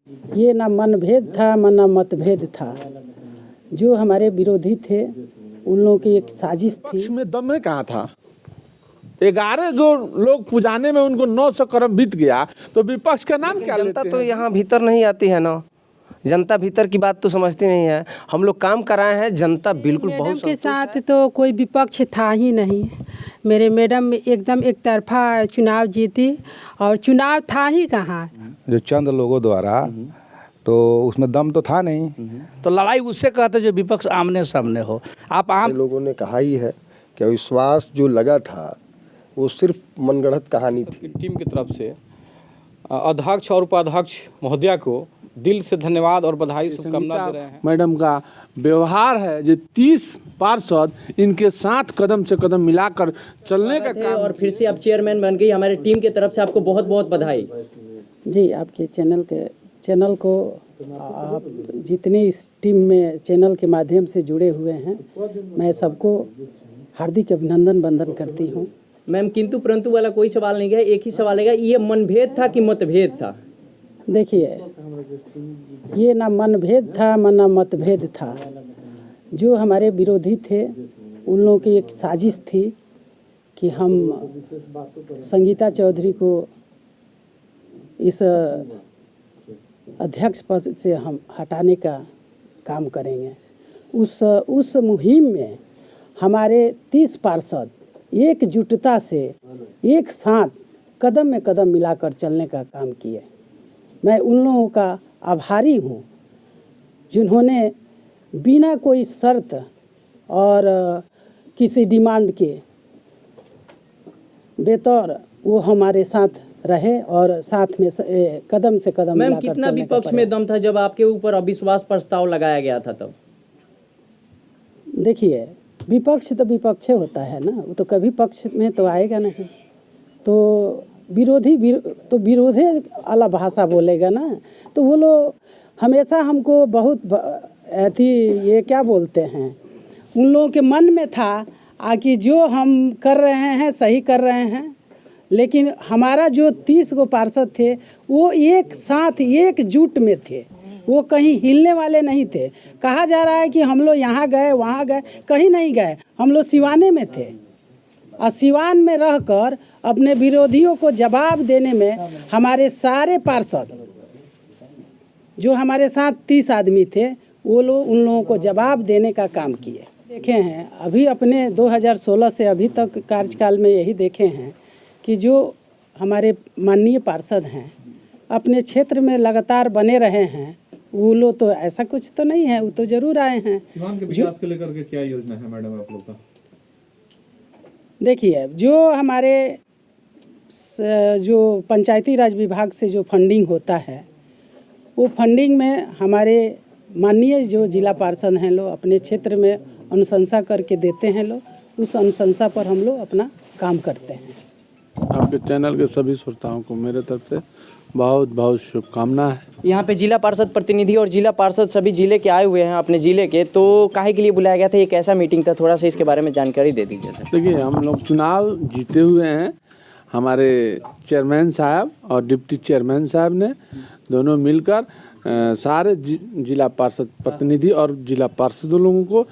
ये ना मनभेद था ना मतभेद था। जो हमारे विरोधी थे उन लोगों की एक साजिश थी। पक्ष में दम कहाँ था? 11 जो लोग पुजाने में उनको 900 करोड़ बीत गया तो विपक्ष का नाम क्या लेते जनता हैं? तो यहाँ भीतर नहीं आती है ना, जनता भीतर की बात तो समझती नहीं है। हम लोग काम कराए हैं, जनता बिल्कुल बहुत मैडम के साथ तो कोई विपक्ष था ही नहीं। मेरे मैडम एकदम एक तरफा चुनाव जीती और चुनाव था ही कहाँ। जो चंद लोगों द्वारा तो उसमें दम तो था नहीं। तो लड़ाई उससे कहते जो विपक्ष आमने सामने हो। आप आम लोगों ने कहा ही है कि अविश्वास जो लगा था वो सिर्फ मनगढ़ंत कहानी थी। टीम की तरफ से अध्यक्ष और उपाध्यक्ष महोदया को दिल से धन्यवाद और बधाई शुभकामना दे रहे हैं। मैडम का व्यवहार है जो 30 पार्षद इनके साथ कदम से कदम मिलाकर चलने का काम। और फिर से आप चेयरमैन बन गई, हमारे टीम की तरफ से आपको बहुत बहुत बधाई। जी, आपके चैनल को आप जितने इस टीम में चैनल के माध्यम से जुड़े हुए हैं, मैं सबको हार्दिक अभिनंदन वंदन करती हूँ। मैम किंतु परंतु वाला कोई सवाल नहीं है, एक ही सवाल है, ये मनभेद था कि मतभेद था? देखिए, ये ना मनभेद था ना मतभेद था। जो हमारे विरोधी थे उन लोगों की एक साजिश थी कि हम संगीता चौधरी को इस अध्यक्ष पद से हम हटाने का काम करेंगे। उस मुहिम में हमारे 30 पार्षद एकजुटता से एक साथ कदम में कदम मिलाकर चलने का काम किए। मैं उन लोगों का आभारी हूँ जिन्होंने बिना कोई शर्त और किसी डिमांड के बेतौर वो हमारे साथ रहे और साथ में कदम से कदम मैम मिलाकर कितना चलने का विपक्ष में दम था जब आपके ऊपर अविश्वास प्रस्ताव लगाया गया था तब? देखिए, विपक्ष तो विपक्ष होता है ना, वो तो कभी पक्ष में तो आएगा नहीं। तो विरोधी वाला भाषा बोलेगा ना, तो वो लोग हमेशा हमको बहुत ये क्या बोलते हैं, उन लोगों के मन में था कि जो हम कर रहे हैं सही कर रहे हैं। लेकिन हमारा जो 30 गो पार्षद थे वो एक साथ एकजुट में थे, वो कहीं हिलने वाले नहीं थे। कहा जा रहा है कि हम लोग यहाँ गए वहाँ गए, कहीं नहीं गए, हम लोग सिवाने में थे। और सिवान में रहकर अपने विरोधियों को जवाब देने में हमारे सारे पार्षद जो हमारे साथ 30 आदमी थे वो लोग उन लोगों को जवाब देने का काम किए। देखे हैं अभी अपने 2016 से अभी तक कार्यकाल में यही देखे हैं कि जो हमारे माननीय पार्षद हैं अपने क्षेत्र में लगातार बने रहे हैं। वो लोग तो ऐसा कुछ तो नहीं है, वो तो जरूर आए हैं। सिवान के विकास को लेकर के क्या योजना है मैडम आप लोग का? देखिए, जो हमारे जो पंचायती राज विभाग से जो फंडिंग होता है वो फंडिंग में हमारे माननीय जो जिला पार्षद हैं लोग अपने क्षेत्र में अनुशंसा करके देते हैं लोग, उस अनुशंसा पर हम लोग अपना काम करते हैं। आपके चैनल के सभी श्रोताओं को मेरे तरफ से बहुत बहुत शुभकामना है। यहाँ पे जिला पार्षद प्रतिनिधि और जिला पार्षद सभी जिले के आए हुए हैं अपने जिले के, तो काहे के लिए बुलाया गया था, ये कैसा मीटिंग था, थोड़ा सा इसके बारे में जानकारी दे दीजिए सर। देखिए, हम लोग चुनाव जीते हुए हैं। हमारे चेयरमैन साहब और डिप्टी चेयरमैन साहब ने दोनों मिलकर सारे जिला पार्षद प्रतिनिधि और जिला पार्षद लोगों को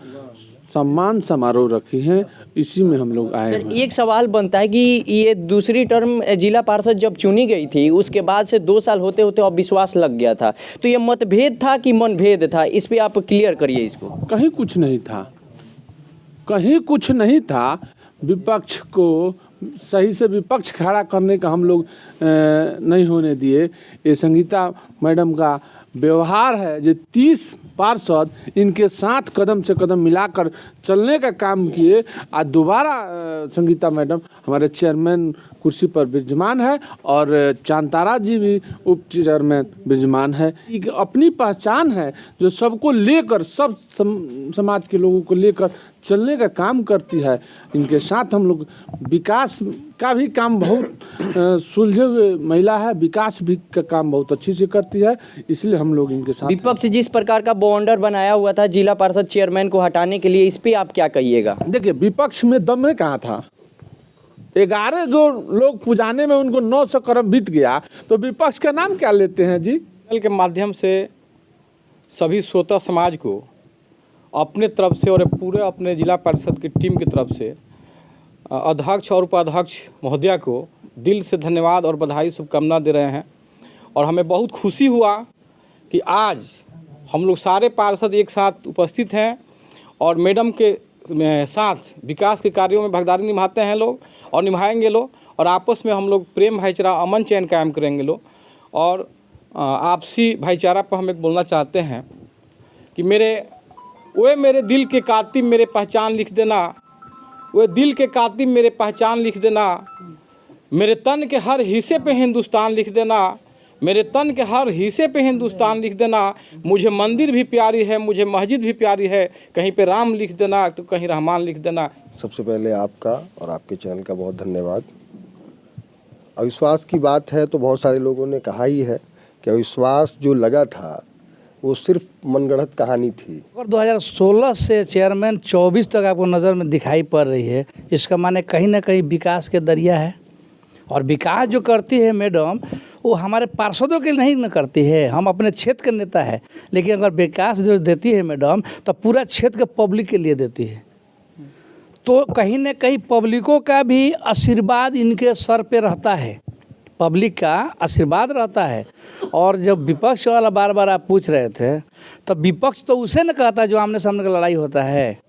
सम्मान समारोह रखी हैं, इसी में हम लोग आए। सर एक सवाल बनता है कि ये दूसरी टर्म जिला पार्षद जब चुनी गई थी उसके बाद से 2 साल होते होते अविश्वास लग गया था, तो ये मतभेद था कि मनभेद था, इस पे आप क्लियर करिए इसको। कहीं कुछ नहीं था, कहीं कुछ नहीं था। विपक्ष को सही से विपक्ष खड़ा करने का हम लोग नहीं होने दिए। ये संगीता मैडम का व्यवहार है जो 30 पार्षद इनके साथ कदम से कदम मिलाकर चलने का काम किए। आज दोबारा संगीता मैडम हमारे चेयरमैन कुर्सी पर विराजमान है और चांतारा जी भी उप चेयरमैन विराजमान है। एक अपनी पहचान है जो सबको लेकर, सब समाज के लोगों को लेकर चलने का काम करती है। इनके साथ हम लोग विकास का भी काम बहुत सुलझे हुए महिला है, विकास भी का काम बहुत अच्छी से करती है, इसलिए हम लोग इनके साथ। विपक्ष जिस प्रकार का बॉन्डर बनाया हुआ था जिला पार्षद चेयरमैन को हटाने के लिए, इस पे आप क्या कहिएगा? देखिए, विपक्ष में दम कहाँ था? 11 जो लोग पुजाने में उनको 900 करोड़ बीत गया तो विपक्ष का नाम क्या लेते हैं जी? चैनल के माध्यम से सभी श्रोता समाज को अपने तरफ से और पूरे अपने जिला परिषद की टीम की तरफ से अध्यक्ष और उपाध्यक्ष महोदया को दिल से धन्यवाद और बधाई शुभकामना दे रहे हैं। और हमें बहुत खुशी हुआ कि आज हम लोग सारे पार्षद एक साथ उपस्थित हैं और मैडम के साथ विकास के कार्यों में भागीदारी निभाते हैं लोग और निभाएंगे लोग, और आपस में हम लोग प्रेम भाईचारा अमन चैन कायम करेंगे लोग। और आपसी भाईचारा पर हम एक बोलना चाहते हैं कि मेरे दिल के कातिब मेरे पहचान लिख देना, वे दिल के कातिब मेरे पहचान लिख देना, मेरे तन के हर हिस्से पे हिंदुस्तान लिख देना, मेरे तन के हर हिस्से पे हिंदुस्तान लिख देना। मुझे मंदिर भी प्यारी है, मुझे मस्जिद भी प्यारी है, कहीं पे राम लिख देना तो कहीं रहमान लिख देना। सबसे पहले आपका और आपके चैनल का बहुत धन्यवाद। अविश्वास की बात है तो बहुत सारे लोगों ने कहा ही है कि अविश्वास जो लगा था वो सिर्फ मनगढ़ंत कहानी थी। और 2016 से चेयरमैन 24 तक आपको नज़र में दिखाई पड़ रही है, इसका माने कहीं ना कहीं विकास के दरिया है। और विकास जो करती है मैडम वो हमारे पार्षदों के लिए नहीं न करती है, हम अपने क्षेत्र के नेता है, लेकिन अगर विकास जो देती है मैडम तो पूरा क्षेत्र के पब्लिक के लिए देती है। तो कहीं ना कहीं पब्लिकों का भी आशीर्वाद इनके सर पे रहता है, पब्लिक का आशीर्वाद रहता है। और जब विपक्ष वाला बार बार आप पूछ रहे थे तो विपक्ष तो उसे न कहता जो आमने सामने का लड़ाई होता है।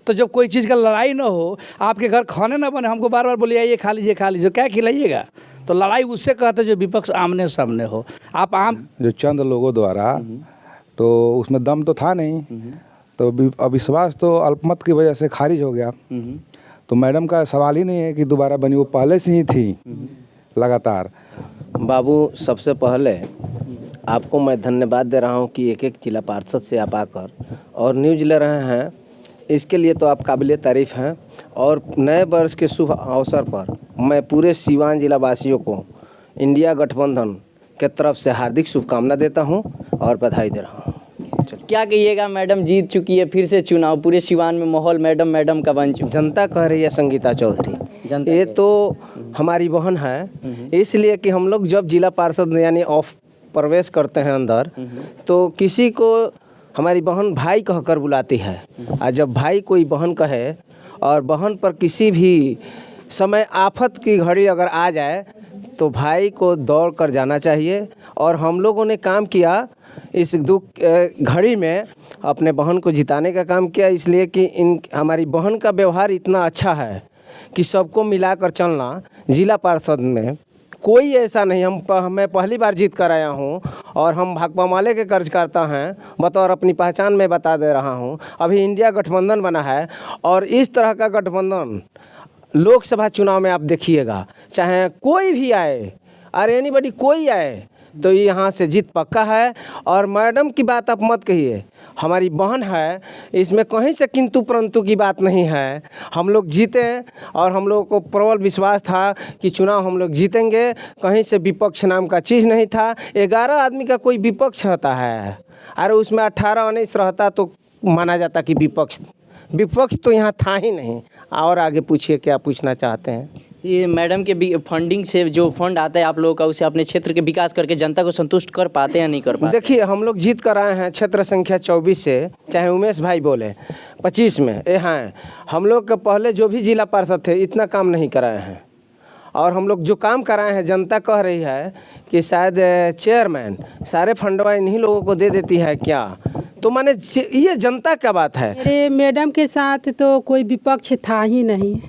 तो जब कोई चीज़ का लड़ाई ना हो, आपके घर खाने ना बने, हमको बार बार बोलिए ये खा लीजिए, क्या खिलाइएगा, तो लड़ाई उससे कहते जो विपक्ष आमने सामने हो। आप आम जो चंद लोगों द्वारा तो उसमें दम तो था नहीं, तो अविश्वास तो अल्पमत की वजह से खारिज हो गया। तो मैडम का सवाल ही नहीं है कि दोबारा बनी, वो पहले से ही थी लगातार। बाबू, सबसे पहले आपको मैं धन्यवाद दे रहा हूं कि एक एक जिला पार्षद से आप आकर और न्यूज़ ले रहे हैं, इसके लिए तो आप काबिल तारीफ़ हैं। और नए वर्ष के शुभ अवसर पर मैं पूरे सीवान जिला वासियों को इंडिया गठबंधन के तरफ से हार्दिक शुभकामना देता हूं और बधाई दे रहा हूं। क्या कहिएगा, मैडम जीत चुकी है फिर से चुनाव, पूरे सिवान में माहौल मैडम का बन चुका। जनता कह रही है संगीता चौधरी, ये तो हमारी बहन है, इसलिए कि हम लोग जब जिला पार्षद यानी ऑफ प्रवेश करते हैं अंदर तो किसी को हमारी बहन भाई कहकर बुलाती है। और जब भाई कोई बहन कहे और बहन पर किसी भी समय आफत की घड़ी अगर आ जाए तो भाई को दौड़ कर जाना चाहिए। और हम लोगों ने काम किया इस दुख घड़ी में, अपने बहन को जिताने का काम किया, इसलिए कि हमारी बहन का व्यवहार इतना अच्छा है कि सबको मिलाकर चलना। जिला पार्षद में कोई ऐसा नहीं, मैं पहली बार जीत कर आया हूँ और हम भाकपा माले के कार्यकर्ता हैं, बतौर अपनी पहचान में बता दे रहा हूँ। अभी इंडिया गठबंधन बना है और इस तरह का गठबंधन लोकसभा चुनाव में आप देखिएगा, चाहे कोई भी आए, अरे एनीबॉडी कोई आए, तो यहाँ से जीत पक्का है। और मैडम की बात आप मत कहिए, हमारी बहन है, इसमें कहीं से किंतु परंतु की बात नहीं है। हम लोग जीते और हम लोगों को प्रबल विश्वास था कि चुनाव हम लोग जीतेंगे, कहीं से विपक्ष नाम का चीज़ नहीं था। 11 आदमी का कोई विपक्ष होता है, अरे उसमें 18-19 रहता तो माना जाता कि विपक्ष तो यहाँ था ही नहीं। और आगे पूछिए, क्या पूछना चाहते हैं। ये मैडम के फंडिंग से जो फंड आता है आप लोगों का, उसे अपने क्षेत्र के विकास करके जनता को संतुष्ट कर पाते हैं या नहीं कर पाते? देखिए, हम लोग जीत कर आए हैं क्षेत्र संख्या 24 से, चाहे उमेश भाई बोले 25 में हैं। हम लोग के पहले जो भी जिला पार्षद थे इतना काम नहीं कराए हैं, और हम लोग जो काम कराए हैं जनता कह रही है कि शायद चेयरमैन सारे फंडवा इन्हीं लोगों को दे देती है क्या। तो माने ये जनता क्या बात है। मेरे मैडम के साथ तो कोई विपक्ष था ही नहीं,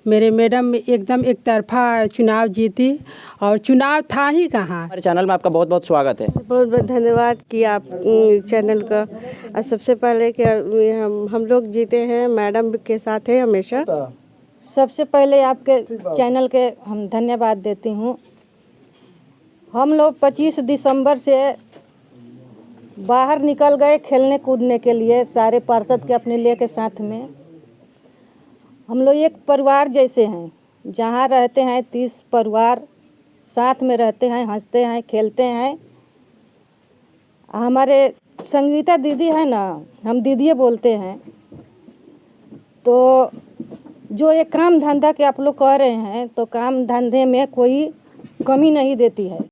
मेरे मैडम एकदम एक तरफा चुनाव जीती और चुनाव था ही कहाँ। हमारे चैनल में आपका बहुत बहुत स्वागत है। बहुत बहुत धन्यवाद कि आप चैनल का। और सबसे पहले कि हम लोग जीते हैं मैडम के साथ है हमेशा। सबसे पहले आपके चैनल के हम धन्यवाद देती हूँ। हम लोग 25 दिसंबर से बाहर निकल गए खेलने कूदने के लिए, सारे पार्षद के अपने लिए के साथ में। हम लोग एक परिवार जैसे हैं, जहाँ रहते हैं 30 परिवार साथ में रहते हैं, हंसते हैं, खेलते हैं। हमारे संगीता दीदी है ना, हम दीदी बोलते हैं। तो जो ये काम धंधा के आप लोग कह रहे हैं, तो काम धंधे में कोई कमी नहीं देती है।